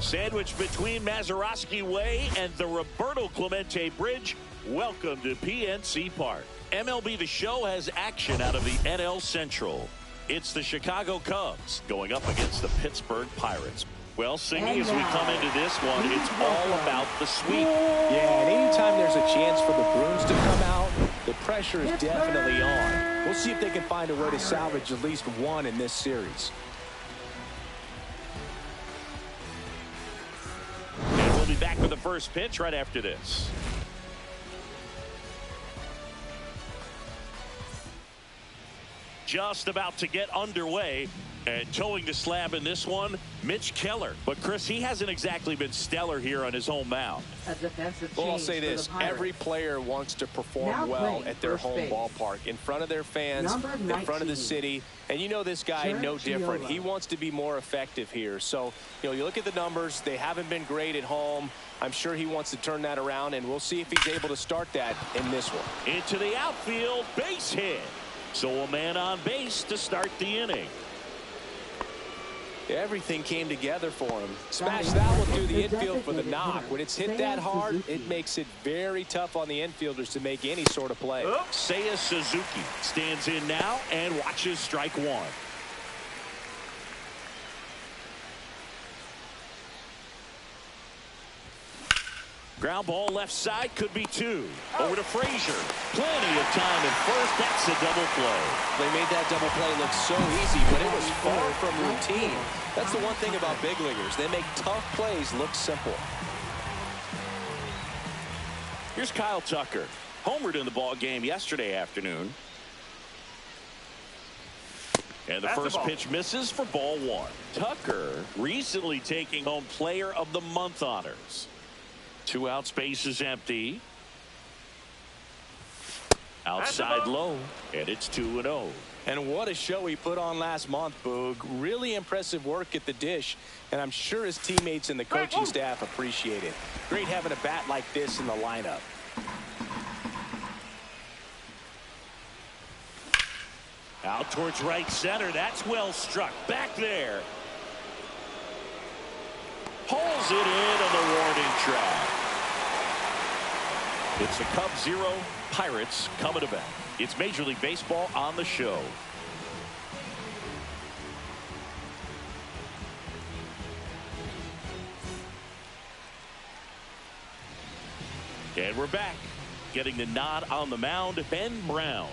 Sandwiched between Mazeroski Way and the Roberto Clemente Bridge, welcome to PNC Park. MLB The Show has action out of the NL Central. It's the Chicago Cubs going up against the Pittsburgh Pirates. Well, Singy, as we come into this one, it's all about the sweep. Yeah, and anytime there's a chance for the Bruins to come out, the pressure is definitely on. We'll see if they can find a way to salvage at least one in this series. And we'll be back with the first pitch right after this. Just about to get underway, and towing the slab in this one, Mitch Keller. But Chris, he hasn't exactly been stellar here on his home mound. Well, I'll say this, every player wants to perform well at their home ballpark, in front of their fans, in front of the city. And you know this guy, no different. He wants to be more effective here. So, you know, you look at the numbers, they haven't been great at home. I'm sure he wants to turn that around, and we'll see if he's able to start that in this one. Into the outfield, base hit. So a man on base to start the inning. Everything came together for him. Smash that one through the infield for the knock. When it's hit that hard, it makes it very tough on the infielders to make any sort of play. Seiya Suzuki stands in now and watches strike one. Ground ball left side, could be two. Over to Frazier. Plenty of time at first. That's a double play. They made that double play look so easy, but it was far from routine. That's the one thing about big leaguers. They make tough plays look simple. Here's Kyle Tucker. Homered in the ball game yesterday afternoon. And the first pitch misses for ball one. Tucker recently taking home Player of the Month honors. 2 out, space is empty. Outside low, and it's 2-0. And what a show he put on last month, Boog. Really impressive work at the dish, and I'm sure his teammates and the coaching staff appreciate it. Great having a bat like this in the lineup. Out towards right center. That's well struck. Back there. Pulls it in on the warning track. It's the Cubs 0, Pirates coming to bat. It's Major League Baseball on the show. And we're back. Getting the nod on the mound, Ben Brown.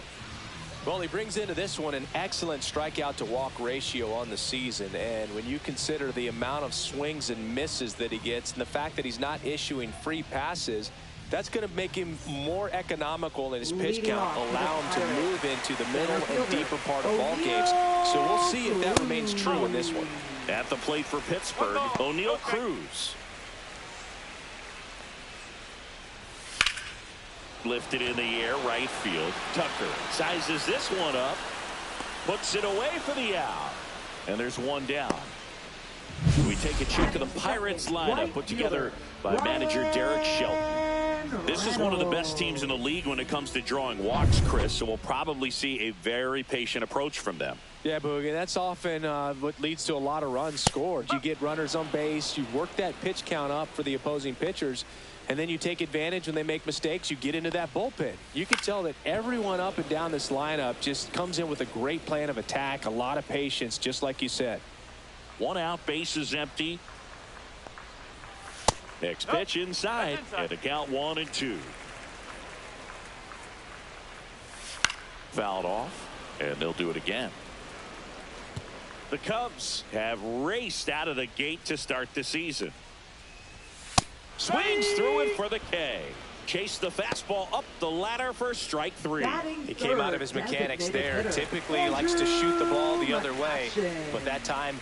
Well, he brings into this one an excellent strikeout to walk ratio on the season, and when you consider the amount of swings and misses that he gets and the fact that he's not issuing free passes, that's going to make him more economical in his pitch count, allow him to move into the middle and deeper part of ball games. So we'll see if that remains true in this one. At the plate for Pittsburgh, O'Neal Cruz. Lifted in the air, right field. Tucker sizes this one up, puts it away for the out, and there's one down. We take a check of the Pirates lineup put together by manager Derek Shelton. This is one of the best teams in the league when it comes to drawing walks, Chris, so we'll probably see a very patient approach from them. Yeah, Boogie, that's often what leads to a lot of runs scored. You get runners on base, you work that pitch count up for the opposing pitchers, and then you take advantage when they make mistakes. You get into that bullpen. You can tell that everyone up and down this lineup just comes in with a great plan of attack, a lot of patience, just like you said. 1 out, base is empty. Next pitch inside, and the count 1-2. Fouled off, and they'll do it again. The Cubs have raced out of the gate to start the season. Swings through it for the K. Chase the fastball up the ladder for strike 3. He came out of his mechanics there. Typically likes to shoot the ball the other way, but that time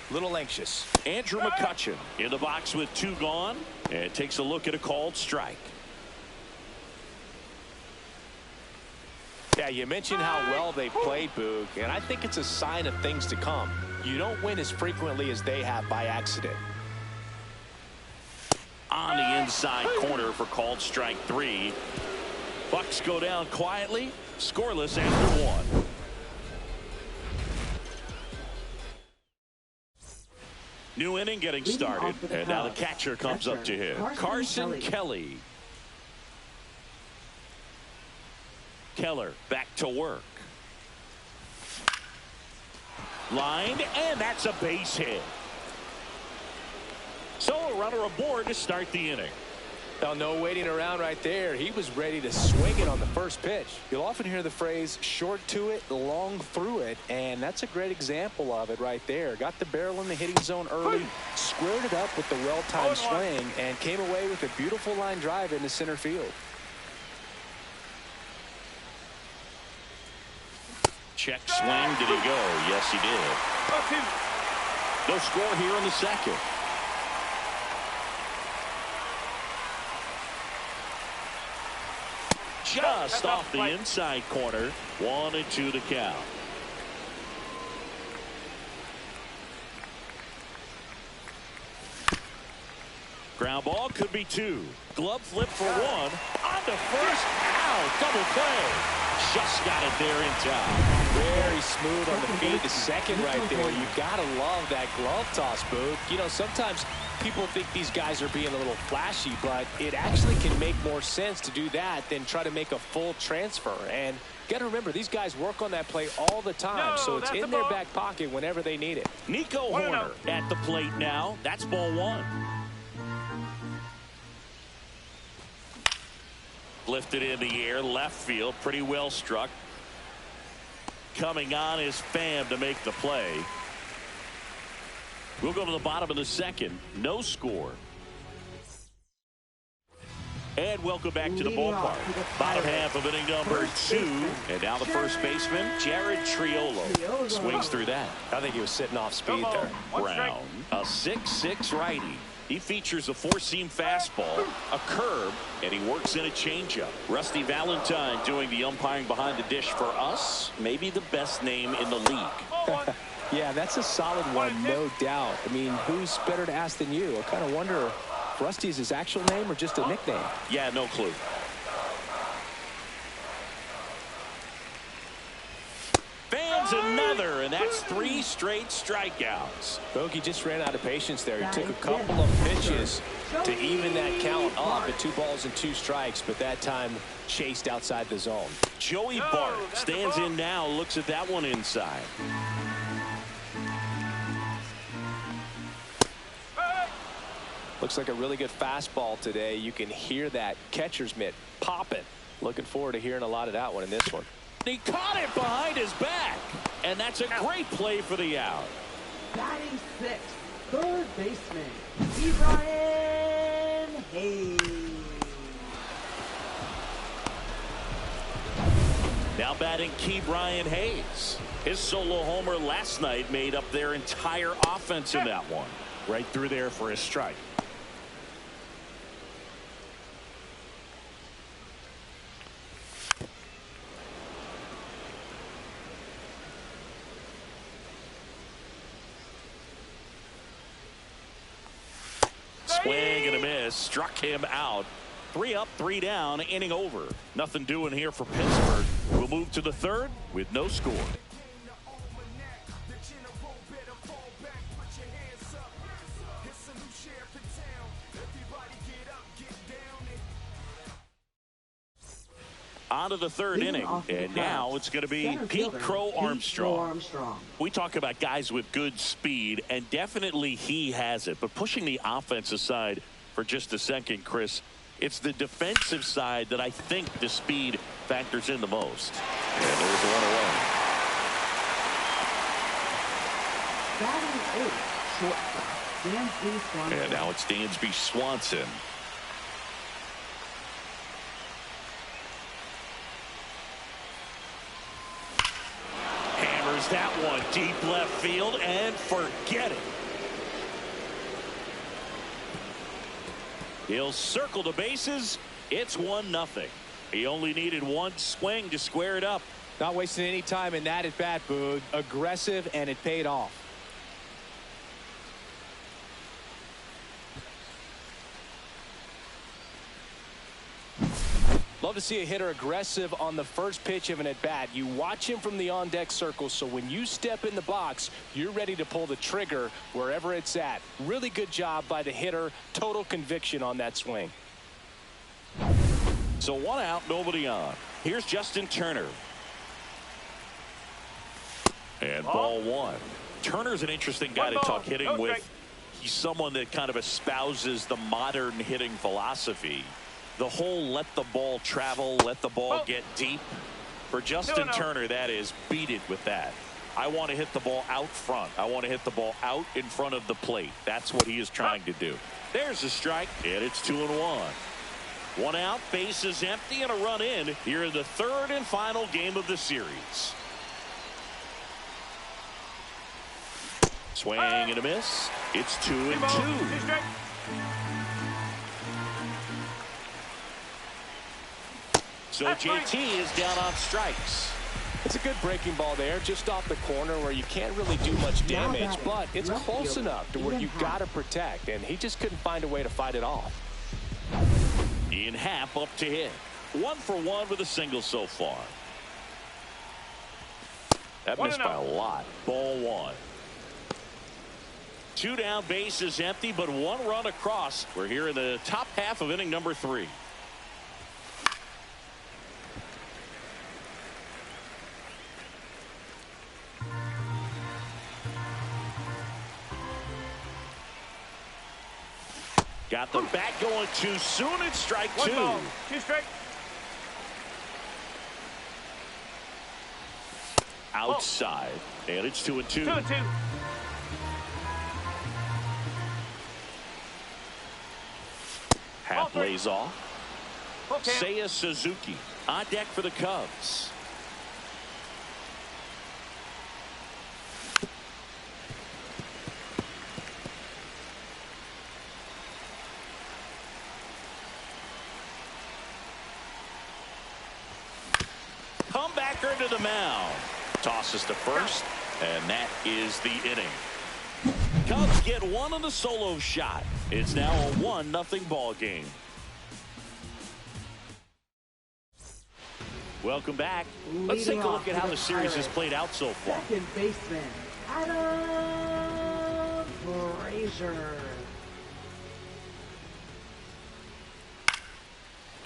a little anxious. Andrew McCutchen in the box with 2 gone, and takes a look at a called strike. Yeah, you mentioned how well they played, Boog, and I think it's a sign of things to come. You don't win as frequently as they have by accident. On the inside corner for called strike 3. Bucks go down quietly, scoreless after 1. New inning getting started, and now the catcher comes up to him. Carson Kelly. Keller back to work. Lined, and that's a base hit. So a runner aboard to start the inning. Well, no waiting around right there. He was ready to swing it on the first pitch. You'll often hear the phrase short to it, long through it, and that's a great example of it right there. Got the barrel in the hitting zone early, squared it up with the well-timed swing, and came away with a beautiful line drive into center field. Check swing. Did he go? Yes, he did. No score here in the second. Just off the inside corner. 1-2 the count. Ground ball could be 2. Glove flip for 1. On to first. Ow, double play. Just got it there in time. Very smooth on the feed to second right there. You gotta love that glove toss, Boog. You know, sometimes people think these guys are being a little flashy, but it actually can make more sense to do that than try to make a full transfer. And you got to remember, these guys work on that play all the time, so it's in their back pocket whenever they need it. Nico Horner at the plate now. That's ball 1. Lifted in the air, left field, pretty well struck. Coming on is Pham to make the play. We'll go to the bottom of the second. No score. And welcome back to the ballpark. Bottom half of inning number 2. And now the first baseman, Jared Triolo, swings through that. I think he was sitting off speed there. Brown, a 6'6" righty. He features a 4-seam fastball, a curve, and he works in a changeup. Rusty Valentine doing the umpiring behind the dish for us. Maybe the best name in the league. Yeah, that's a solid one, no doubt. I mean, who's better to ask than you? I kind of wonder if Rusty's his actual name or just a nickname. Yeah, no clue. Fans another, and that's 3 straight strikeouts. Bogey just ran out of patience there. He took a couple of pitches to even that count up at 2 balls and 2 strikes, but that time chased outside the zone. Joey Bart stands in now, looks at that one inside. Looks like a really good fastball today. You can hear that catcher's mitt popping. Looking forward to hearing a lot of that one in this one. He caught it behind his back, and that's a great play for the out. Batting 6th, third baseman, Brian Hayes. Now batting Brian Hayes. His solo homer last night made up their entire offense in that one. Right through there for his strike. Swing and a miss. Struck him out. 3 up, 3 down. Inning over. Nothing doing here for Pittsburgh. We'll move to the third with no score. On to the third inning, and now it's going to be Pete Crow Armstrong. We talk about guys with good speed, and definitely he has it. But pushing the offense aside for just a second, Chris, it's the defensive side that I think the speed factors in the most. And there's one away. And now it's Dansby Swanson. That one deep left field, and forget it. He'll circle the bases. It's 1-0. He only needed one swing to square it up. Not wasting any time in that at bat, Boog. Aggressive, and it paid off. Love to see a hitter aggressive on the first pitch of an at-bat. You watch him from the on-deck circle, so when you step in the box, you're ready to pull the trigger wherever it's at. Really good job by the hitter. Total conviction on that swing. So 1 out, nobody on. Here's Justin Turner. And ball 1. Turner's an interesting guy to talk hitting with. He's someone that kind of espouses the modern hitting philosophy. The whole let the ball travel, let the ball get deep. For Justin Turner, that is beat it with that. I want to hit the ball out front. I want to hit the ball out in front of the plate. That's what he is trying to do. There's a strike, and it's 2-1. 1 out, bases empty, and a run in here in the 3rd and final game of the series. Swing and a miss. It's 2-2. So JT is down on strikes. It's a good breaking ball there, just off the corner where you can't really do much damage, but it's close enough to where you've got to protect, and he just couldn't find a way to fight it off. Ian Happ up to hit. 1 for 1 with a single so far. That missed by a lot. Ball 1. 2 down, bases empty, but 1 run across. We're here in the top half of inning number 3. Got the bat going too soon. It's strike 2. 2 strike. Outside. And it's 2-2. 2-2. Half lays off. Okay. Seiya Suzuki on deck for the Cubs. Comebacker to the mound. Tosses to first, and that is the inning. Cubs get 1 on the solo shot. It's now a 1-0 ball game. Welcome back. Let's take a look at how the series has played out so far. Second baseman, Adam Frazier.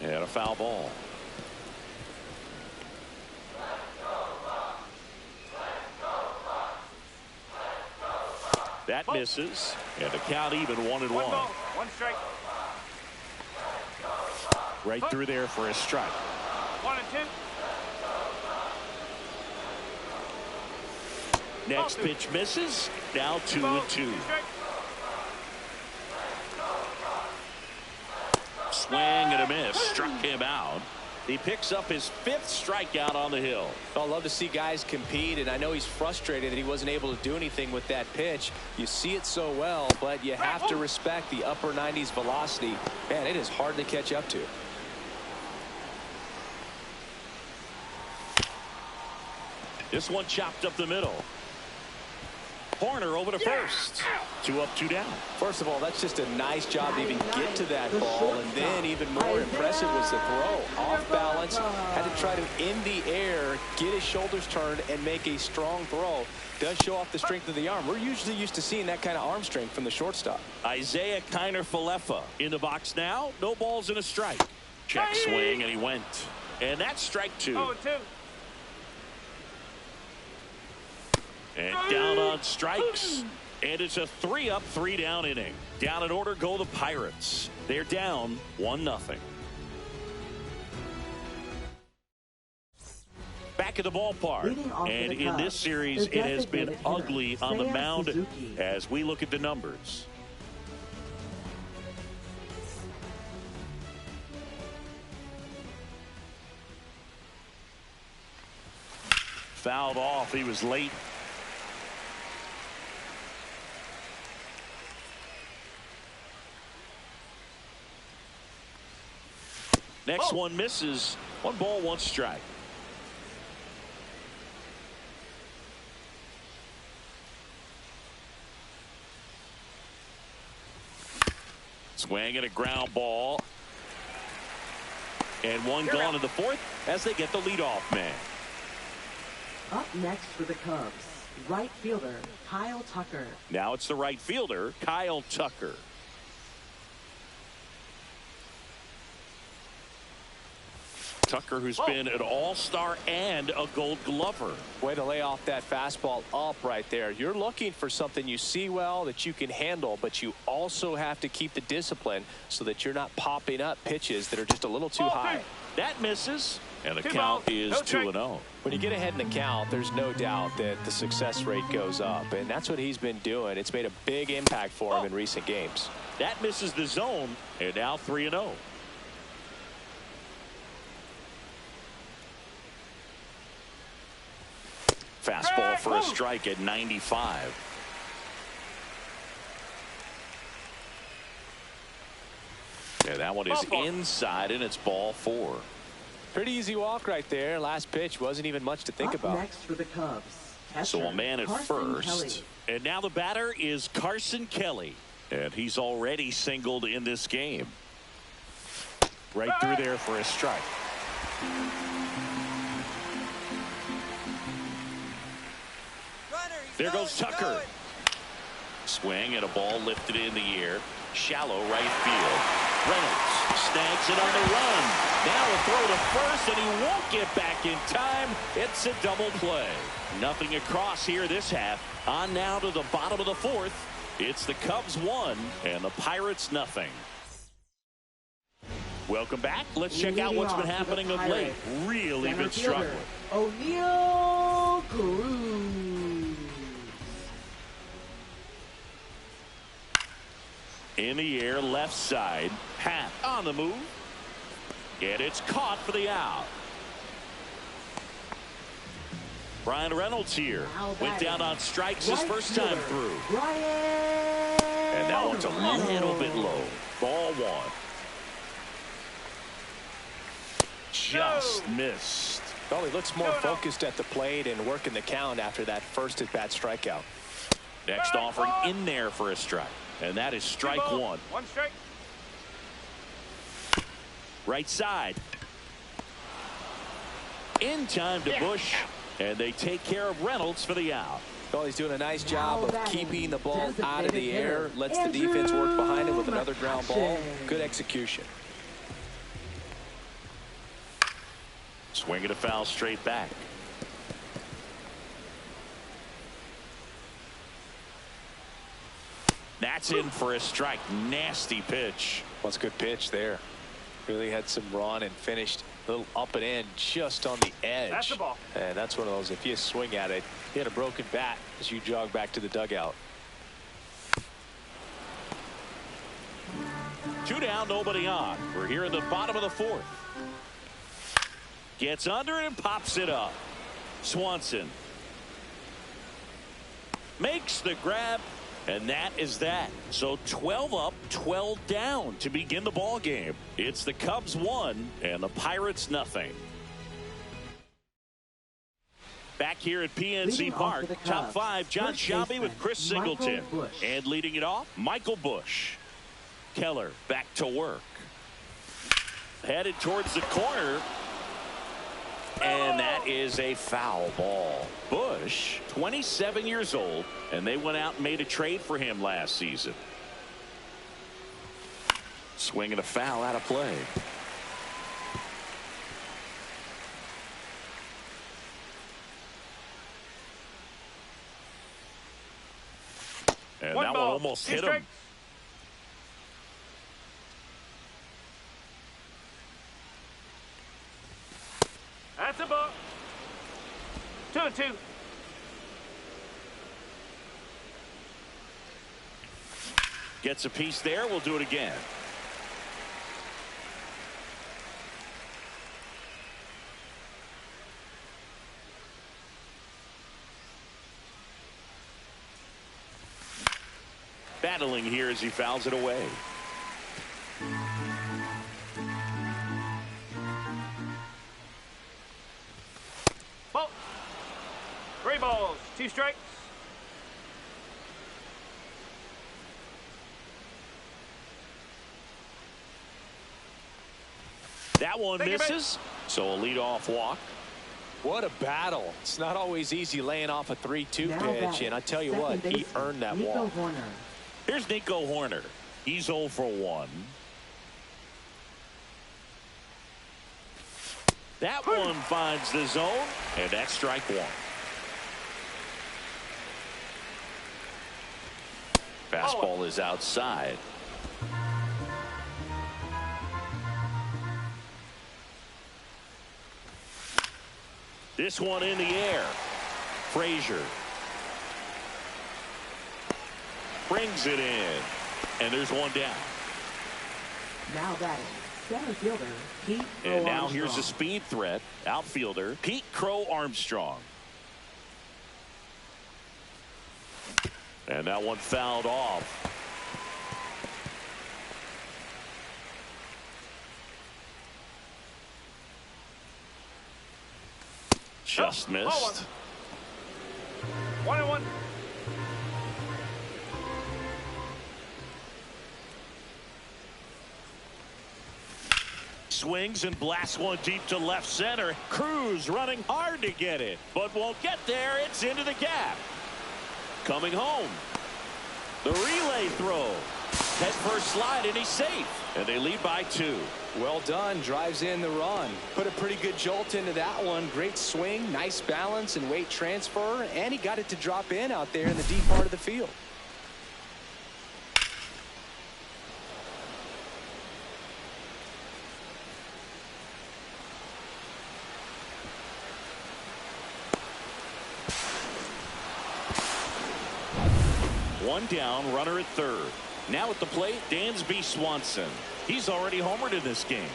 And a foul ball. That misses, and the count even 1-1. 1 strike. Right through there for a strike. 1-2. Next pitch misses. Now 2-2. Swing and a miss. Struck him out. He picks up his 5th strikeout on the hill. I love to see guys compete, and I know he's frustrated that he wasn't able to do anything with that pitch. You see it so well, but you have to respect the upper 90s velocity. Man, it is hard to catch up to. This one chopped up the middle. Horner over to first. 2 up, 2 down. First of all, that's just a nice job to even get to that ball, and then even more impressive was the throw. Off balance, had to try to, in the air, get his shoulders turned and make a strong throw. Does show off the strength of the arm. We're usually used to seeing that kind of arm strength from the shortstop. Isaiah Kiner-Falefa in the box now. No balls and a strike. Check swing, and he went. And that's strike 2. 0-2. And down on strikes. And it's a 3 up, 3 down inning. Down in order go the Pirates. They're down 1-0. Back at the ballpark. And in this series, it has been ugly on the mound as we look at the numbers. Fouled off. He was late. Next one misses. 1 ball, 1 strike. Swing and a ground ball. And one gone in the fourth as they get the leadoff man. Up next for the Cubs, right fielder Kyle Tucker. Now it's the right fielder, Kyle Tucker. Tucker, who's been an all-star and a gold glover. Way to lay off that fastball up right there. You're looking for something you see well that you can handle, but you also have to keep the discipline so that you're not popping up pitches that are just a little too high. That misses, and the count is 2-0. When you get ahead in the count, there's no doubt that the success rate goes up, and that's what he's been doing. It's made a big impact for him in recent games. That misses the zone, and now 3-0. Fastball for a strike at 95. Yeah, that one is inside, and it's ball 4. Pretty easy walk right there. Last pitch wasn't even much to think about. Next for the Cubs. So a man at first. Kelly. And now the batter is Carson Kelly. And he's already singled in this game. Right through there for a strike. There goes Tucker. Swing and a ball lifted in the air. Shallow right field. Reynolds snags it on the run. Now a throw to first, and he won't get back in time. It's a double play. Nothing across here this half. On now to the bottom of the fourth. It's the Cubs 1 and the Pirates nothing. Welcome back. Let's check out what's been happening of late. Really been struggling. O'Neal Cruz. In the air, left side. Hat on the move. And it's caught for the out. Brian Reynolds here. Went down on strikes his first time through. And that one's a little bit low. Ball 1. Just missed. Well, he looks more focused at the plate and working the count after that first at-bat strikeout. Next offering in there for a strike. And that is strike 1. 1 strike. Right side. In time to Bush. And they take care of Reynolds for the out. Well, he's doing a nice job of keeping the ball out of the air. Lets the defense work behind him with another ground ball. Good execution. Swinging a foul straight back. That's in for a strike. Nasty pitch. Well, it's a good pitch there. Really had some run and finished a little up and in just on the edge. That's the ball. And that's one of those, if you swing at it, hit a broken bat as you jog back to the dugout. 2 down, nobody on. We're here in the bottom of the fourth. Gets under it and pops it up. Swanson makes the grab, and that is that. So 12 up, 12 down to begin the ball game. It's the Cubs 1 and the Pirates nothing. Back here at PNC Park, top 5, John Shelby with Chris Singleton. And leading it off, Michael Bush. Keller back to work. Headed towards the corner. And that is a foul ball. Bush, 27 years old, and they went out and made a trade for him last season. Swinging a foul out of play. And that one almost hit him. That's a ball. 2-2. Gets a piece there. We'll do it again. Battling here as he fouls it away. Ball. 3 balls, 2 strikes. That one misses. So a leadoff walk. What a battle. It's not always easy laying off a 3-2 pitch, and I tell you what, he earned that walk. Here's Nico Horner. He's 0 for 1. That one finds the zone, and that's strike one. Fastball is outside. This one in the air. Frazier brings it in, and there's one down. Now batting, center fielder Pete Crow And now Armstrong. here's a speed threat. Outfielder Pete Crow Armstrong. And that one fouled off. Just missed. 1-1. Swings and blasts one deep to left center. Cruz running hard to get it, but won't get there. It's into the gap. Coming home. The relay throw. Head first slide, and he's safe. And they lead by 2. Well done. Drives in the run. Put a pretty good jolt into that one. Great swing, nice balance and weight transfer, and he got it to drop in out there in the deep part of the field. One down, runner at third. Now at the plate, Dansby Swanson. He's already homered in this game.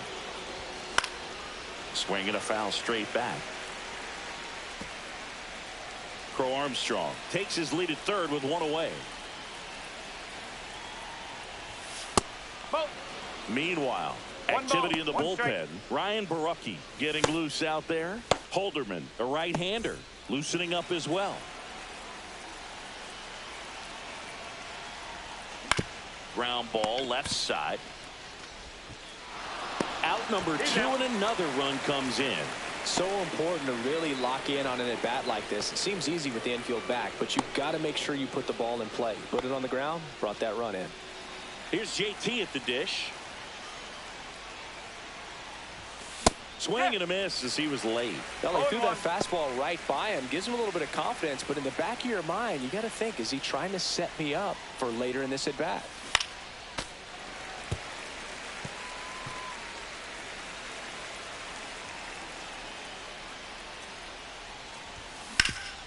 Swinging a foul straight back. Crow Armstrong takes his lead at third with one away. Meanwhile, activity in the bullpen. Ryan Barucki getting loose out there. Holderman, a right-hander, loosening up as well. Ground ball left side. Out number 2, and another run comes in. So important to really lock in on an at bat like this. It seems easy with the infield back, but you've got to make sure you put the ball in play. Put it on the ground, brought that run in. Here's JT at the dish. Swing and a miss as he was late. Well, he threw that fastball right by him. Gives him a little bit of confidence, but in the back of your mind, you got to think, is he trying to set me up for later in this at bat?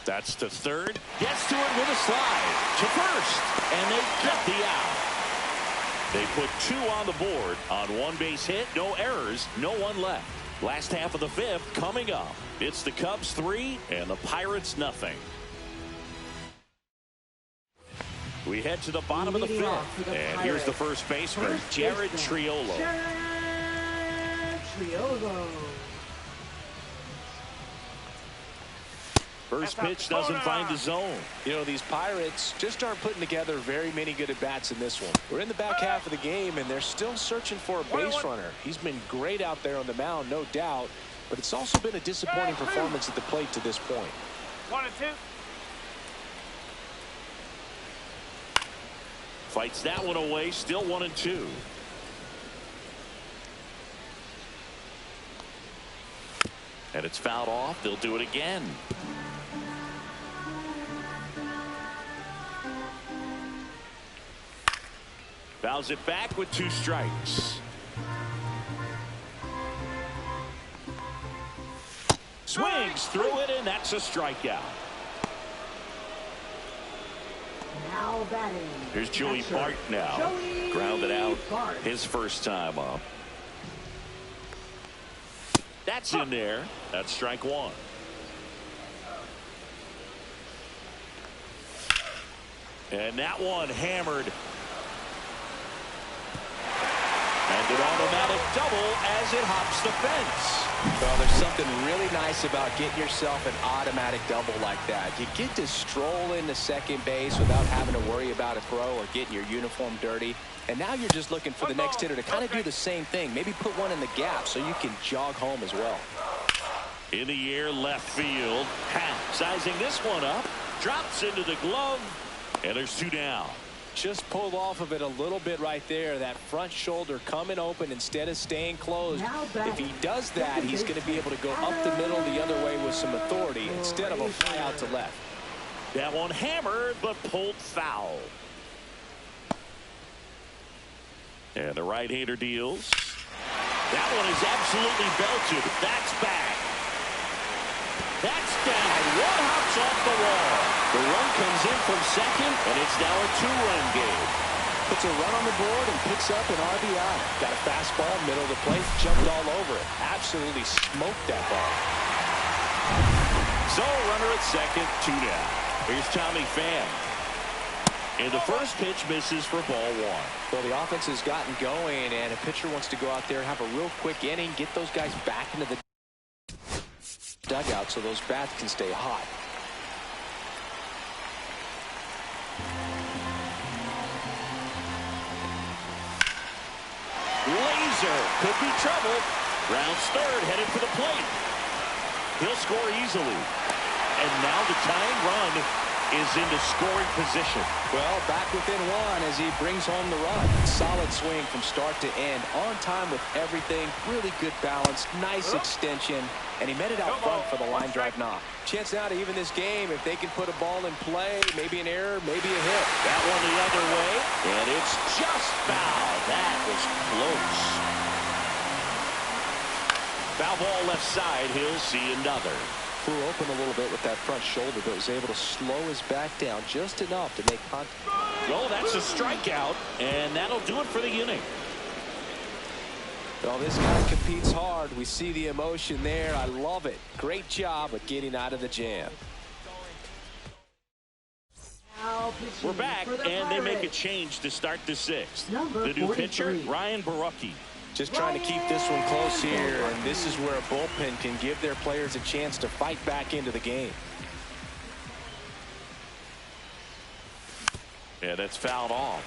That's to third. Gets to it with a slide. To first. And they get the out. They put 2 on the board on one base hit. No errors. No one left. Last half of the 5th coming up. It's the Cubs 3 and the Pirates nothing. We head to the bottom of the 5th. And here's the first baseman, Jared Triolo. Jared Triolo. First pitch doesn't find the zone. You know, these Pirates just aren't putting together very many good at-bats in this one. We're in the back half of the game, and they're still searching for a base runner. He's been great out there on the mound, no doubt, but it's also been a disappointing performance at the plate to this point. 1-2. Fights that one away, still 1-2. And it's fouled off. They'll do it again. Fouls it back with 2 strikes. Swings through it, and that's a strikeout. Now batting. Here's Joey Bart now. Grounded out his first time up. That's in there. That's strike 1. And that one hammered. And An automatic double as it hops the fence. Well, there's something really nice about getting yourself an automatic double like that. You get to stroll into second base without having to worry about a throw or getting your uniform dirty. And now you're just looking for the next hitter to kind of do the same thing. Maybe put one in the gap so you can jog home as well. In the air, left field. Happ sizing this one up. Drops into the glove. And there's 2 down. Just pulled off of it a little bit right there. That front shoulder coming open instead of staying closed. If he does that, he's going to be able to go up the middle the other way with some authority instead of a fly out to left. That one hammered, but pulled foul. And the right-hander deals. That one is absolutely belted. That's back. That's down. One hops off the wall. The run comes in from second, and it's now a 2-run game. Puts a run on the board and picks up an RBI. Got a fastball, middle of the plate, jumped all over it. Absolutely smoked that ball. So, runner at second, 2 down. Here's Tommy Pham. And the first pitch misses for ball 1. Well, the offense has gotten going, and a pitcher wants to go out there, have a real quick inning, get those guys back into the dugout so those bats can stay hot. Laser could be trouble. Rounds third, headed for the plate. He'll score easily. And now the tying run is into scoring position. Well, back within 1 as he brings home the run. Solid swing from start to end. On time with everything. Really good balance. Nice extension. And he met it out front for the line drive knock. Chance now to even this game if they can put a ball in play. Maybe an error, maybe a hit. That one the other way. And it's just foul. That was close. Foul ball left side. He'll see another. Flew open a little bit with that front shoulder, but was able to slow his back down just enough to make contact. Well, that's a strikeout, and that'll do it for the inning. Well, this guy competes hard. We see the emotion there. I love it. Great job of getting out of the jam. We're back, and they make a change to start the 6th. The new pitcher, Ryan Borucki. Just trying to keep this one close here, and this is where a bullpen can give their players a chance to fight back into the game. Yeah, that's fouled off.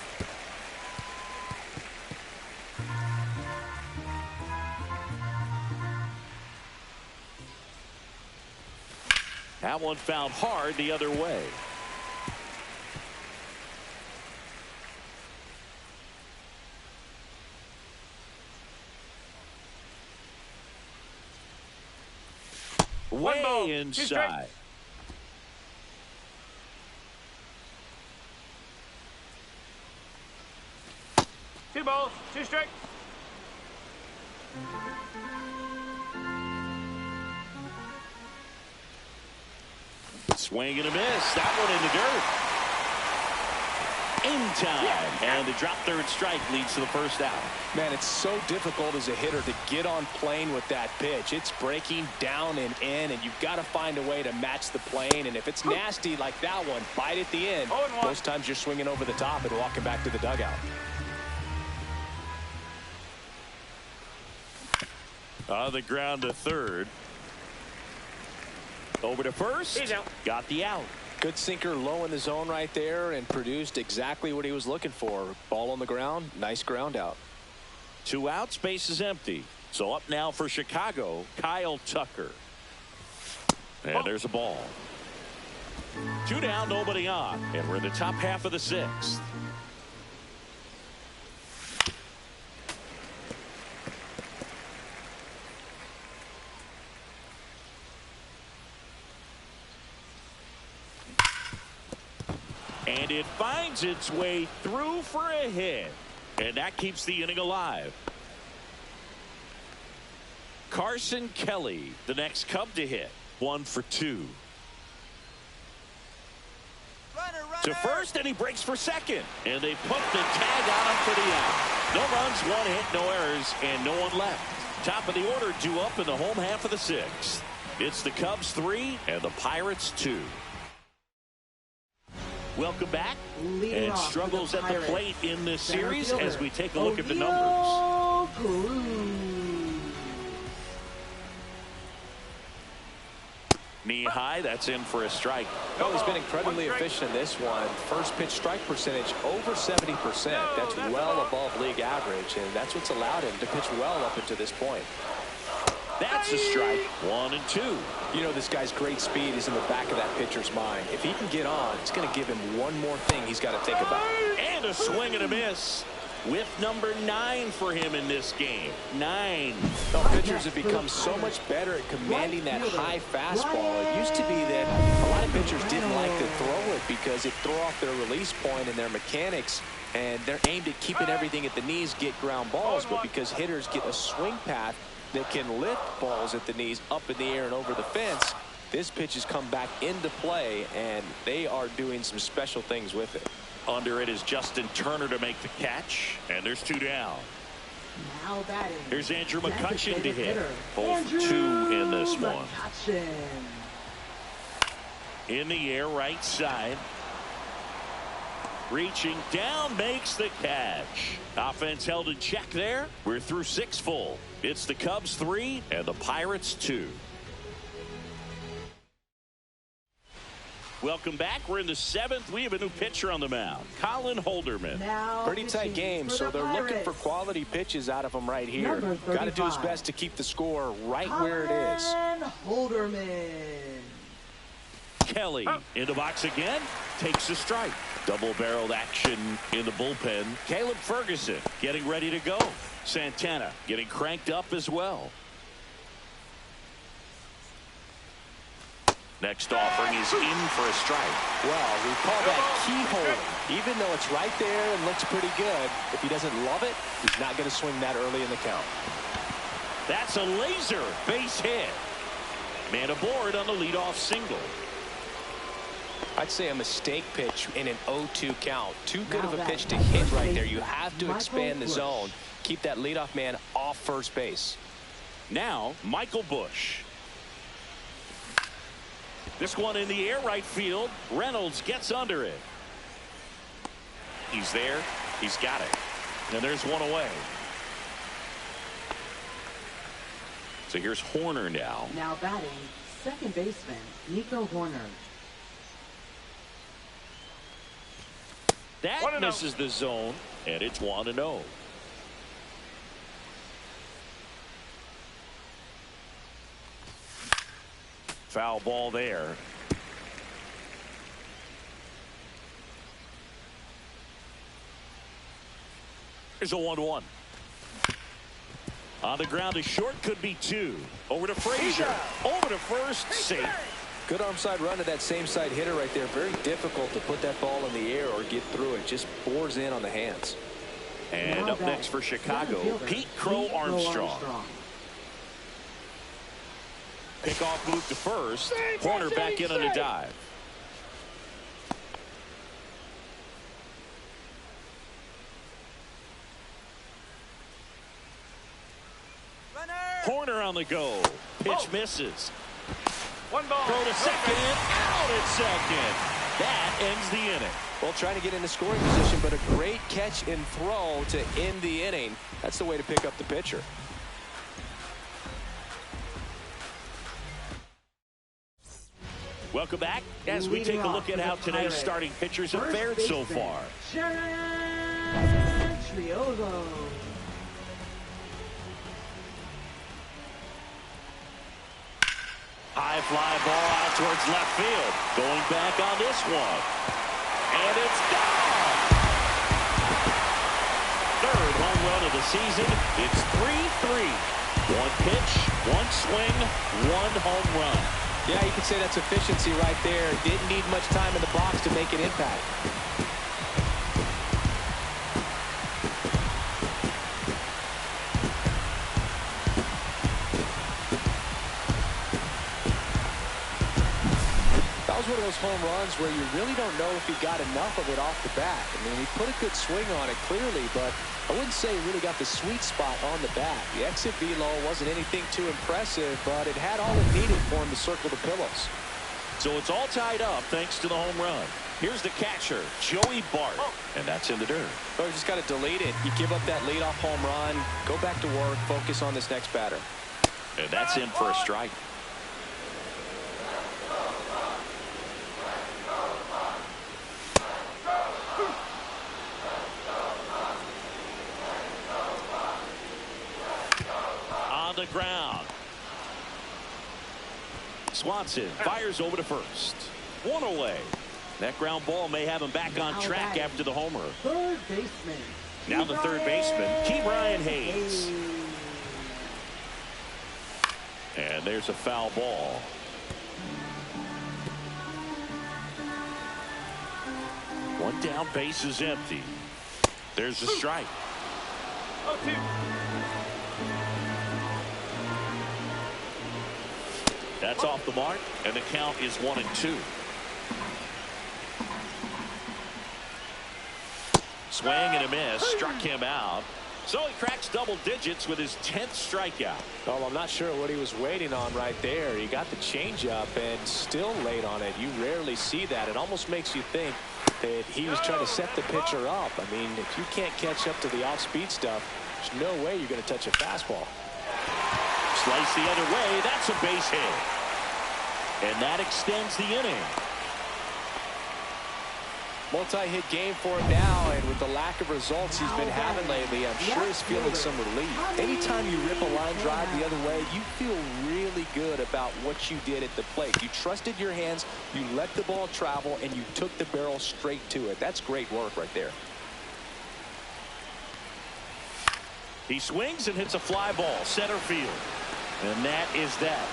That one fouled hard the other way. Way inside. 2 balls, 2 strikes. Swing and a miss. That one in the dirt. In time. And the drop third strike leads to the first out. Man, it's so difficult as a hitter to get on plane with that pitch. It's breaking down and in, and you've got to find a way to match the plane. And if it's nasty like that one, bite at the end. Most times you're swinging over the top and walking back to the dugout. On the ground to third. Over to first. He's out. Got the out. Good sinker low in the zone right there and produced exactly what he was looking for. Ball on the ground. Nice ground out. 2 outs. Base is empty. So up now for Chicago, Kyle Tucker. And there's a ball. 2 down, nobody on. And we're in the top half of the 6th. And it finds its way through for a hit. And that keeps the inning alive. Carson Kelly, the next Cub to hit. 1 for 2. Runner. To first, and he breaks for second. And they put the tag on him for the out. No runs, 1 hit, no errors, and no one left. Top of the order due up in the home half of the 6th. It's the Cubs 3 and the Pirates 2. Welcome back. And struggles at the plate in this series as we take a look at the numbers. Cruz. Knee high, that's in for a strike. Well, he's been incredibly efficient in this one. First pitch strike percentage over 70%. That's well above league average, and that's what's allowed him to pitch well up until this point. That's a strike. 1 and 2. You know, this guy's great speed is in the back of that pitcher's mind. If he can get on, it's going to give him one more thing he's got to think about. And a swing and a miss with number 9 for him in this game. 9. Well, pitchers have become so much better at commanding that high fastball. It used to be that a lot of pitchers didn't like to throw it because it threw off their release point and their mechanics, and they're aimed at keeping everything at the knees, get ground balls. But because hitters get a swing path that can lift balls at the knees up in the air and over the fence, this pitch has come back into play, and they are doing some special things with it. Under it is Justin Turner to make the catch, and there's 2 down. Now batting. Here's Andrew McCutchen to hit. Hitter. 0 for 2 in this one. McCutchen. In the air, right side. Reaching down, makes the catch. Offense held in check there. We're through 6 full. It's the Cubs 3 and the Pirates 2. Welcome back. We're in the 7th. We have a new pitcher on the mound, Colin Holderman. Now Pretty tight game, so they're looking for quality pitches out of him right here. Got to do his best to keep the score right where it is. Colin Holderman. Kelly in the box again, takes a strike. Double-barreled action in the bullpen. Caleb Ferguson getting ready to go. Santana getting cranked up as well. Next offering is in for a strike. Well, we call that keyhole. Even though it's right there and looks pretty good, if he doesn't love it, he's not going to swing that early in the count. That's a laser base hit. Man aboard on the leadoff single. I'd say a mistake pitch in an 0-2 count. Too good of a pitch to hit right there. You have to expand the zone. Keep that leadoff man off first base. Now, Michael Bush. This one in the air, right field. Reynolds gets under it. He's there. He's got it. And there's one away. So here's Horner now. Now batting, second baseman, Nico Horner. That misses the zone, and it's 1-0. Foul ball there. Here's a 1-1. On the ground to short, could be 2. Over to Frazier. Over to first, safe. Good arm side run to that same side hitter right there. Very difficult to put that ball in the air or get through it. Just bores in on the hands. And up next for Chicago, Pete Crow Armstrong. Pickoff move to first. Horner back in on a dive. Horner on the go. Pitch misses. One ball. Throw to second. Out at second. That ends the inning. Well, trying to get into scoring position, but a great catch and throw to end the inning. That's the way to pick up the pitcher. Welcome back as we take a look at how today's starting pitchers have fared so far. Triolo. High fly ball out towards left field. Going back on this one. And it's gone. Third home run of the season. It's 3-3. One pitch, one swing, one home run. Yeah, you could say that's efficiency right there. Didn't need much time in the box to make an impact. That was one of those home runs where you really don't know if he got enough of it off the bat. I mean, he put a good swing on it clearly, but I wouldn't say he really got the sweet spot on the bat. The exit velo wasn't anything too impressive, but it had all it needed for him to circle the pillows. So it's all tied up thanks to the home run. Here's the catcher, Joey Bart, and that's in the dirt. Oh, you just got to delete it. You give up that leadoff home run, go back to work, focus on this next batter. And that's in for a strike. On the ground. Swanson fires over to first. One away. That ground ball may have him back on track after the homer. Third baseman. Now the third baseman, Ke'Bryan Hayes. And there's a foul ball. One down, base is empty. There's the strike. 0-2. That's off the mark, and the count is 1-2. Swing and a miss, struck him out. So he cracks double digits with his 10th strikeout. Well, I'm not sure what he was waiting on right there. He got the changeup and still late on it. You rarely see that. It almost makes you think that he was trying to set the pitcher up. I mean, if you can't catch up to the off-speed stuff, there's no way you're going to touch a fastball. Slice the other way. That's a base hit. And that extends the inning. Multi-hit game for him now, and with the lack of results he's been having lately, I'm sure he's feeling some relief. Anytime you rip a line drive the other way, you feel really good about what you did at the plate. You trusted your hands, you let the ball travel, and you took the barrel straight to it. That's great work right there. He swings and hits a fly ball, center field. And that is that.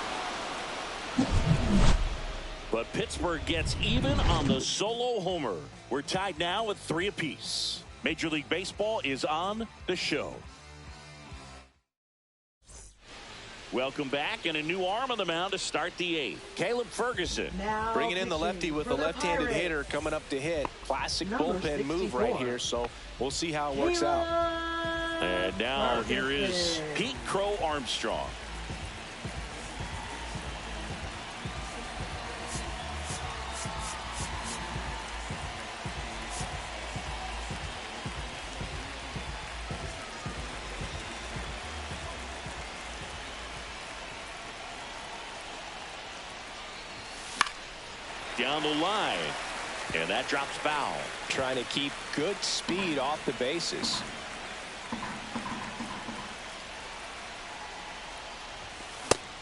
But Pittsburgh gets even on the solo homer. We're tied now with 3 apiece. Major League Baseball is on the show. Welcome back, and a new arm on the mound to start the 8th. Caleb Ferguson. Now Bringing in the lefty with the left-handed hitter coming up to hit. Classic bullpen move right here, so we'll see how it works out. And now here is Pete Crow Armstrong. Down the line, and that drops foul. Trying to keep good speed off the bases.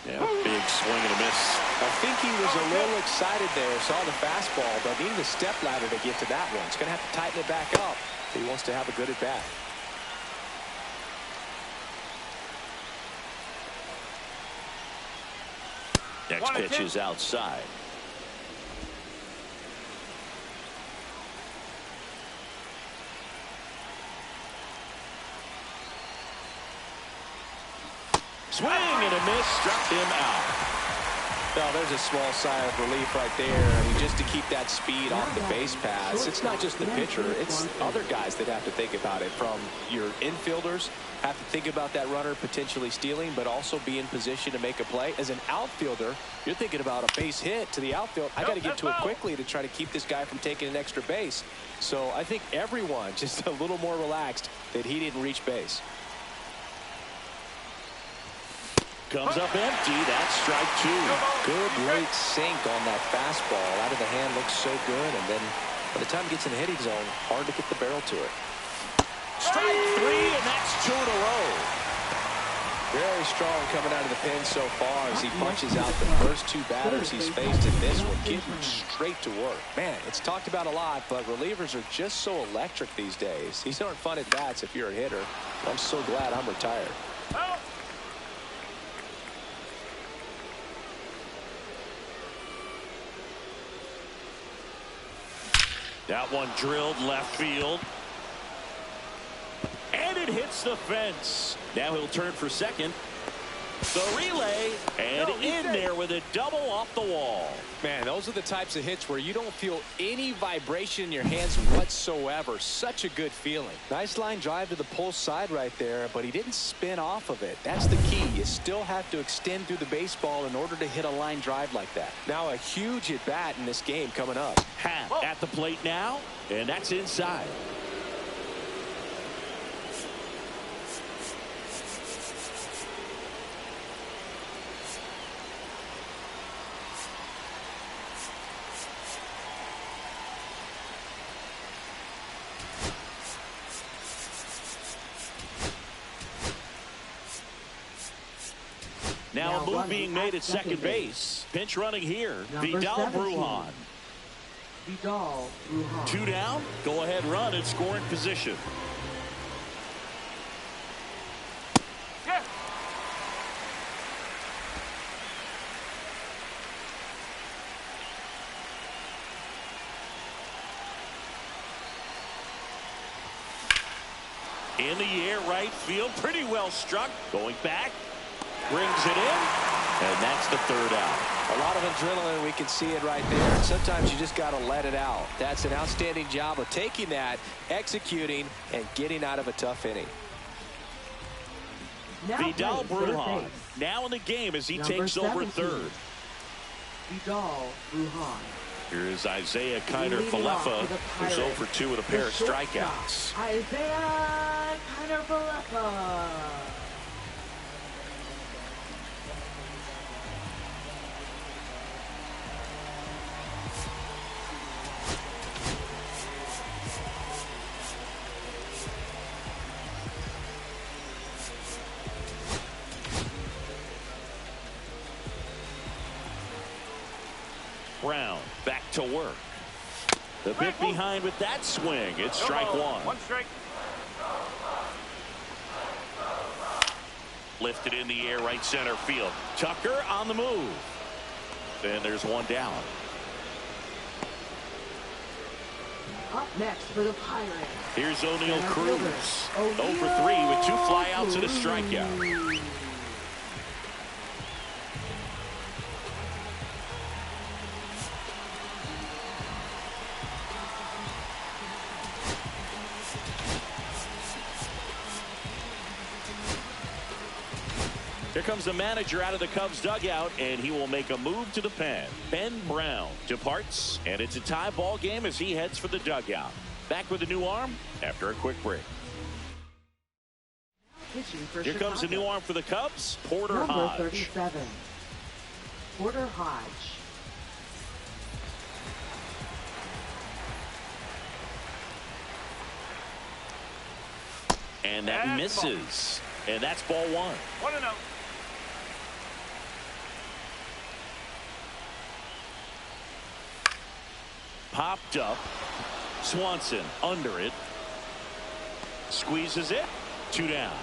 Yeah, big swing and a miss. I think he was a little excited there, saw the fastball, but needed a step ladder to get to that one. He's going to have to tighten it back up if he wants to have a good at bat. Next pitch is outside. Swing and a miss, struck him out. Well, there's a small sigh of relief right there. I mean, just to keep that speed off the base paths. It's not just the pitcher, it's other guys that have to think about it. From your infielders, have to think about that runner potentially stealing, but also be in position to make a play. As an outfielder, you're thinking about a base hit to the outfield. I got to get to it quickly to try to keep this guy from taking an extra base. So I think everyone just a little more relaxed that he didn't reach base. Comes up empty. That's strike 2. Good late sink on that fastball. Out of the hand looks so good, and then by the time it gets in the hitting zone, hard to get the barrel to it. Strike 3, and that's 2 in a row. Very strong coming out of the pen so far as he punches out the first 2 batters he's faced in this one, getting straight to work. Man, it's talked about a lot, but relievers are just so electric these days. These aren't fun at bats if you're a hitter. I'm so glad I'm retired. That one drilled left field. And it hits the fence. Now he'll turn for second. The relay, and in there with a double off the wall. Man, those are the types of hits where you don't feel any vibration in your hands whatsoever. Such a good feeling. Nice line drive to the pull side right there, but he didn't spin off of it. That's the key. You still have to extend through the baseball in order to hit a line drive like that. Now a huge at bat in this game coming up. Happ at the plate now, and that's inside. Now a move being made at second base. Pinch running here. Vidal Brujan. Vidal Brujan. 2 down. Go ahead run and scoring position. Yeah. In the air, right field. Pretty well struck. Going back. Brings it in, and that's the 3rd out. A lot of adrenaline, we can see it right there. And sometimes you just got to let it out. That's an outstanding job of taking that, executing, and getting out of a tough inning. Vidal Brujan now in the game as he takes over 3rd. Vidal Brujan. Here's Isaiah Kiner-Falefa, who's 0 for 2 with a pair of strikeouts. Isaiah Kiner-Falefa. Brown back to work. The bit behind with that swing. It's strike 1. 1 strike. Lifted in the air, right center field. Tucker on the move. Then there's 1 down. Up next for the Pirates. Here's O'Neal Cruz. 0 for 3 with 2 flyouts and a strikeout. Here comes the manager out of the Cubs dugout, and he will make a move to the pen. Ben Brown departs, and it's a tie ball game as he heads for the dugout. Back with a new arm after a quick break. Here comes a new arm for the Cubs, Porter Number Hodge. 37. Porter Hodge. And that misses. And that's ball 1. 1-0. Popped up. Swanson under it. Squeezes it. 2 down.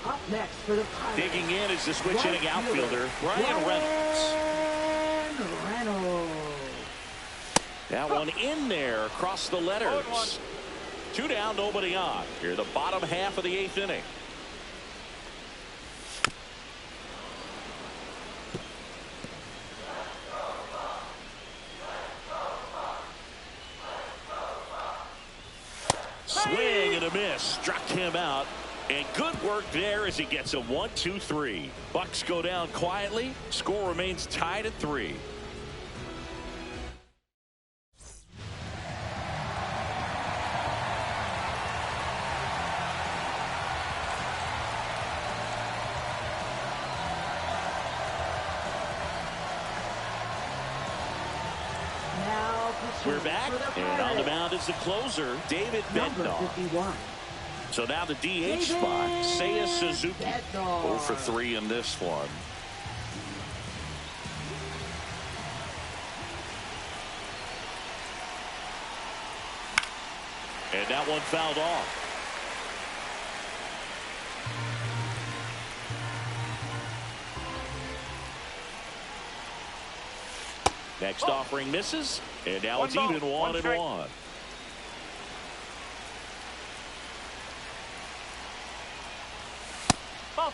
Up next for the Pirates. Digging in is the switch hitting outfielder, Brian Reynolds. That one in there across the letters. 2 down, nobody on. Here, the bottom half of the 8th inning. Swing and a miss. Struck him out. And good work there as he gets a 1-2-3. Bucks go down quietly. Score remains tied at 3. We're back, and on the mound is the closer, David Bednar. So now the DH spot, Seiya Suzuki. 0 for 3 in this one. And that one fouled off. Next offering misses, and now it's even 1-1.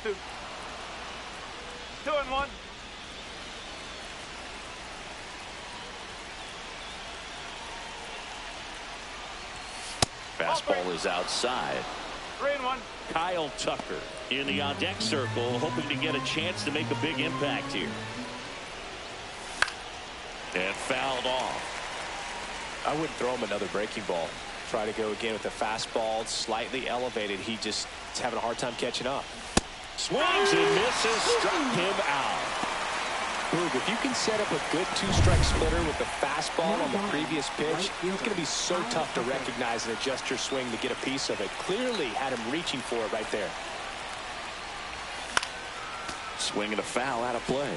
Ball 2. 2-1. Fastball is outside. 3-1. Kyle Tucker in the on-deck circle, hoping to get a chance to make a big impact here. And fouled off. I wouldn't throw him another breaking ball. Try to go again with the fastball, slightly elevated. He just is having a hard time catching up. Swings and misses, struck him out. Boog, if you can set up a good two-strike splitter with the fastball on the previous pitch, it's going to be so tough to recognize and adjust your swing to get a piece of it. Clearly had him reaching for it right there. Swing and a foul out of play.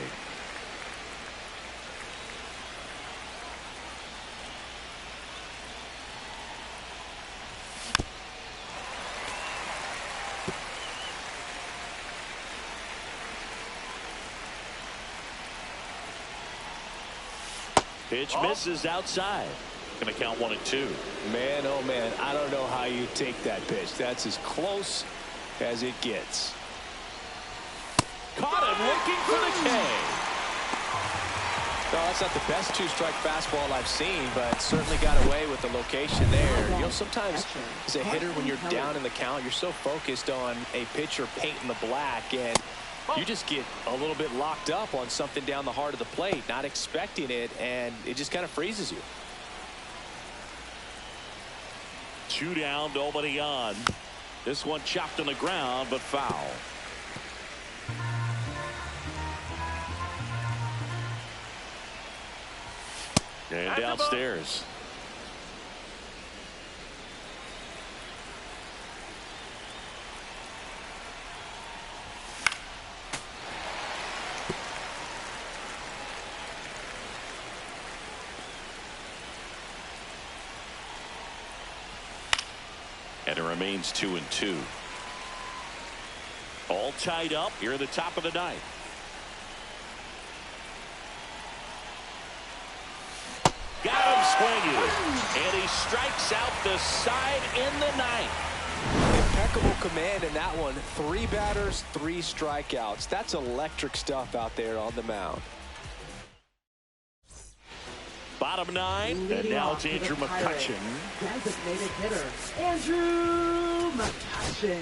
Pitch misses outside. Going to count 1-2. Man, oh man, I don't know how you take that pitch. That's as close as it gets. Caught him looking for the K. No, that's not the best two-strike fastball I've seen, but certainly got away with the location there. You know, sometimes as a hitter, when you're down in the count, you're so focused on a pitcher painting the black, and you just get a little bit locked up on something down the heart of the plate, not expecting it, and it just kind of freezes you. 2 down, nobody on. This one chopped on the ground, but foul. And downstairs. And it remains 2-2. All tied up here at the top of the ninth. Got him swinging. And he strikes out the side in the ninth. Impeccable command in that one. 3 batters, 3 strikeouts. That's electric stuff out there on the mound. Bottom 9, and now it's Andrew McCutchen. Designated hitter, Andrew McCutchen.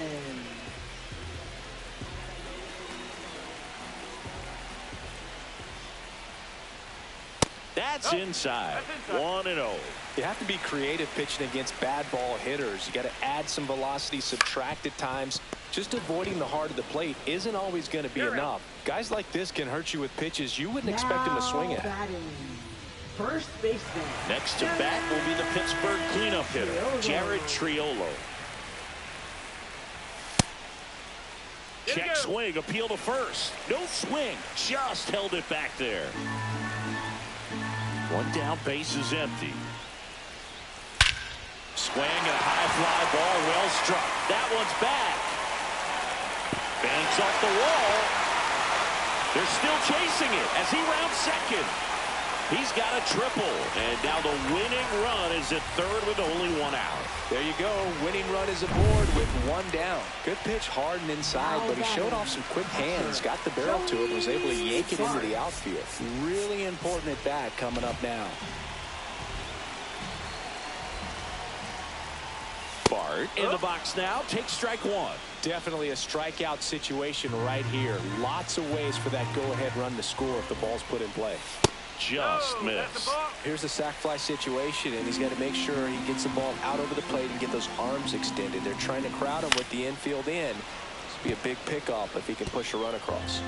That's inside. 1-0. You have to be creative pitching against bad ball hitters. You got to add some velocity, subtract at times. Just avoiding the heart of the plate isn't always going to be enough. Guys like this can hurt you with pitches you wouldn't expect him to swing at. First baseman. Next to bat will be the Pittsburgh cleanup hitter, Jared Triolo. Check swing, appeal to first. No swing, just held it back there. 1 down, base is empty. Swing and a high fly ball, well struck. That one's back. Banks off the wall. They're still chasing it as he rounds second. He's got a triple, and now the winning run is at third with only 1 out. There you go. Winning run is aboard with 1 down. Good pitch, hard and inside, but he showed off some quick hands, got the barrel to it, and was able to yank it into the outfield. Really important at bat coming up now. Bart in the box now, takes strike 1. Definitely a strikeout situation right here. Lots of ways for that go-ahead run to score if the ball's put in play. Just missed. Here's a sac fly situation, and he's got to make sure he gets the ball out over the plate and get those arms extended. They're trying to crowd him with the infield in. This will be a big pickup if he can push a run across.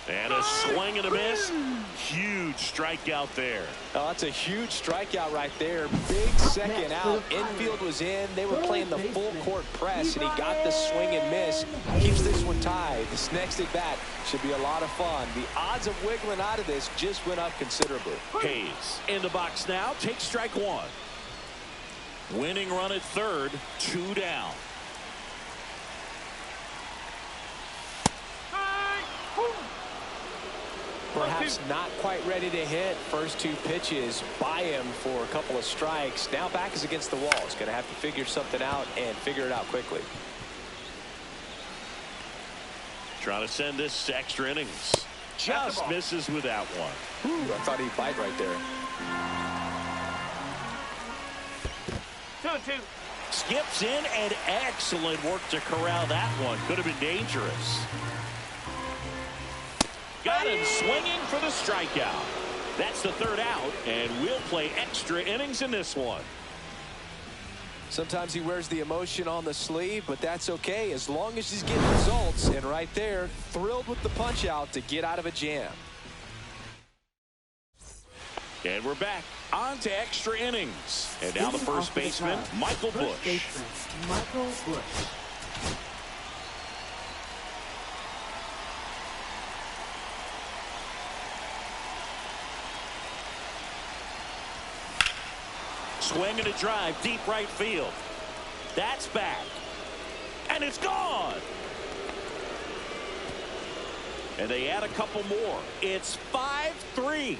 And a swing and a miss. Huge strikeout there. Oh, that's a huge strikeout right there. Big second out. Infield was in. They were playing the full court press, and he got the swing and miss. Keeps this one tied. This next at bat should be a lot of fun. The odds of wiggling out of this just went up considerably. Hayes in the box now, takes strike 1. Winning run at third, 2 down. Perhaps not quite ready to hit. First two pitches by him for a couple of strikes. Now back is against the wall. He's going to have to figure something out and figure it out quickly. Trying to send this to extra innings. Just misses with that one. Ooh, I thought he'd bite right there. 2-2. Skips in, and excellent work to corral that one. Could have been dangerous. Got him swinging for the strikeout. That's the third out, and we'll play extra innings in this one. Sometimes he wears the emotion on the sleeve, but that's okay as long as he's getting results. And right there, thrilled with the punch out to get out of a jam. And we're back on to extra innings. And now the first baseman, Michael Busch. Michael Busch. Swing and a drive, deep right field. That's back. And it's gone. And they add a couple more. It's 5-3.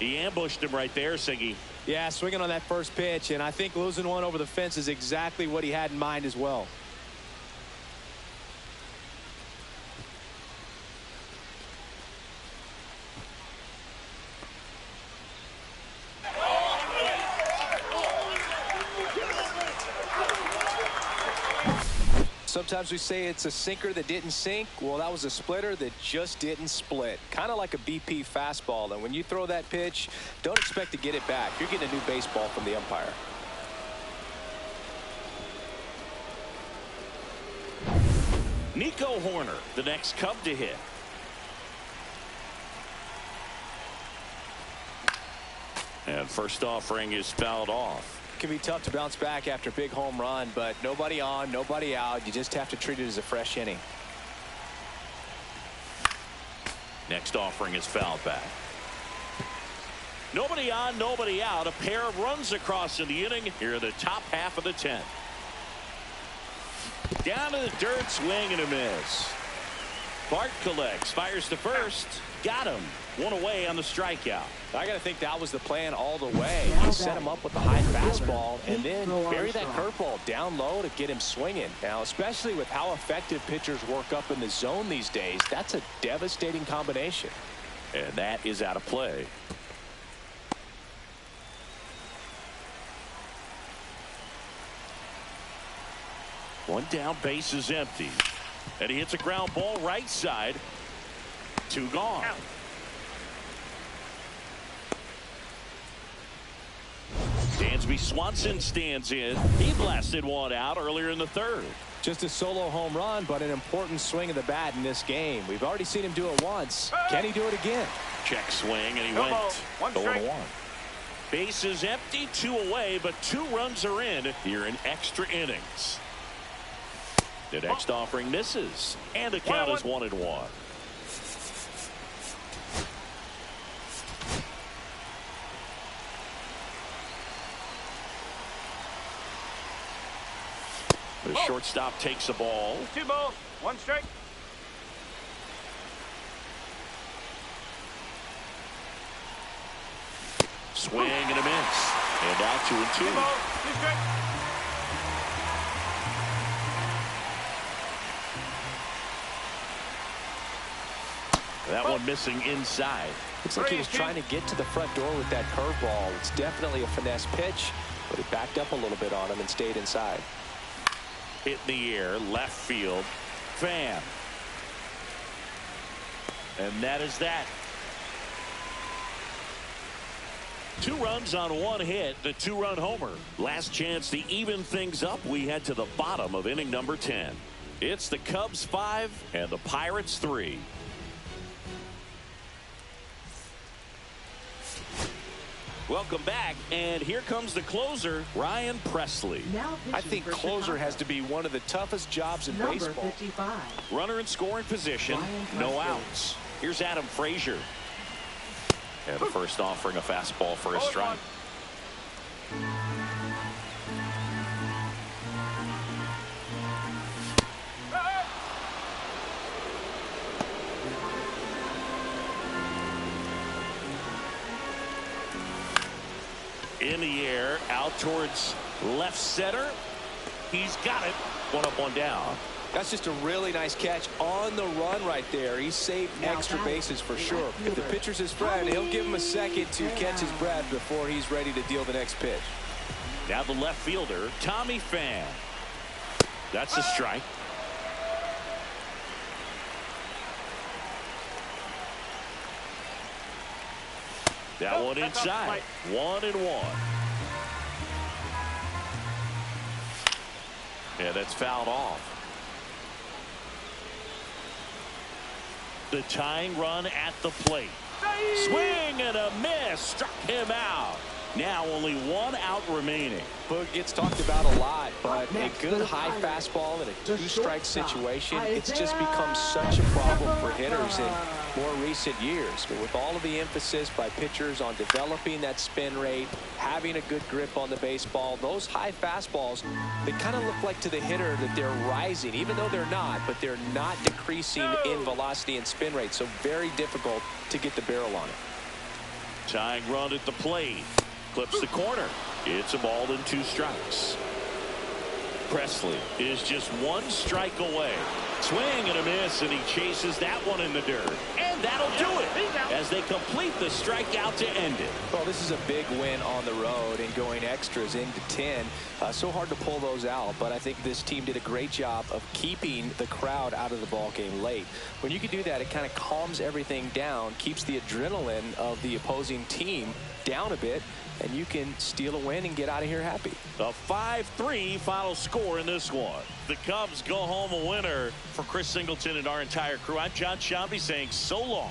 He ambushed him right there, Siggy. Yeah, swinging on that first pitch, and I think losing one over the fence is exactly what he had in mind as well. Sometimes we say it's a sinker that didn't sink. Well, that was a splitter that just didn't split. Kind of like a BP fastball. And when you throw that pitch, don't expect to get it back. You're getting a new baseball from the umpire. Nico Horner, the next Cub to hit. And first offering is fouled off. It can be tough to bounce back after a big home run, but nobody on, nobody out. You just have to treat it as a fresh inning. Next offering is fouled back. Nobody on, nobody out. A pair of runs across in the inning here in the top half of the 10th. Down to the dirt, swing and a miss. Bart collects, fires to first. Got him. One away on the strikeout. I got to think that was the plan all the way. You set him up with the high fastball and then bury that curveball down low to get him swinging. Now, especially with how effective pitchers work up in the zone these days, that's a devastating combination. And that is out of play. One down, base is empty. And he hits a ground ball right side. Two gone. Out. Dansby Swanson stands in. He blasted one out earlier in the third. Just a solo home run, but an important swing of the bat in this game. We've already seen him do it once. Can he do it again? Check swing, and he No went ball. One strike. 0-1. Base is empty, two away, but two runs are in here in extra innings. The next offering misses, and the count is 1-1. The shortstop takes the ball. 2 balls, 1 strike. Swing and a miss. And out 2-2. 2 balls, 2 strikes. That one missing inside. Looks like he was trying to get to the front door with that curveball. It's definitely a finesse pitch, but it backed up a little bit on him and stayed inside. Hit in the air, left field. Fan. And that is that. 2 runs on 1 hit, the 2-run homer. Last chance to even things up. We head to the bottom of inning number 10. It's the Cubs 5 and the Pirates 3. Welcome back, and here comes the closer, Ryan Presley. Now I pitching think for closer Chicago. has to be one of the toughest jobs in Number baseball. 55. Runner in scoring position, Ryan no Presley. outs. Here's Adam Frazier. And the first offering a fastball for a strike. out towards left center. He's got it. One up, one down. That's just a really nice catch on the run right there. He saved extra bases for sure. If the pitcher's his friend, he'll give him a second to catch his breath before he's ready to deal the next pitch. Now the left fielder, Tommy Pham. That's a strike. That one inside. 1-1. Yeah, that's fouled off. The tying run at the plate. Swing and a miss. Struck him out. Now only one out remaining. Boog gets talked about a lot, but a good high fastball in a two-strike situation, it's just become such a problem for hitters in more recent years. But with all of the emphasis by pitchers on developing that spin rate, having a good grip on the baseball, those high fastballs, they kind of look like to the hitter that they're rising, even though they're not, but they're not decreasing in velocity and spin rate. So very difficult to get the barrel on it. Tying run at the plate. Clips the corner. It's a ball and 2 strikes. Presley is just 1 strike away. Swing and a miss, and he chases that one in the dirt. And that'll do it as they complete the strikeout to end it. Well, this is a big win on the road and going extras into 10. So hard to pull those out, but I think this team did a great job of keeping the crowd out of the ball game late. When you can do that, it kind of calms everything down, keeps the adrenaline of the opposing team down a bit, and you can steal a win and get out of here happy. A 5-3 final score in this one. The Cubs go home a winner. For Chris Singleton and our entire crew, I'm John Shambi saying so long.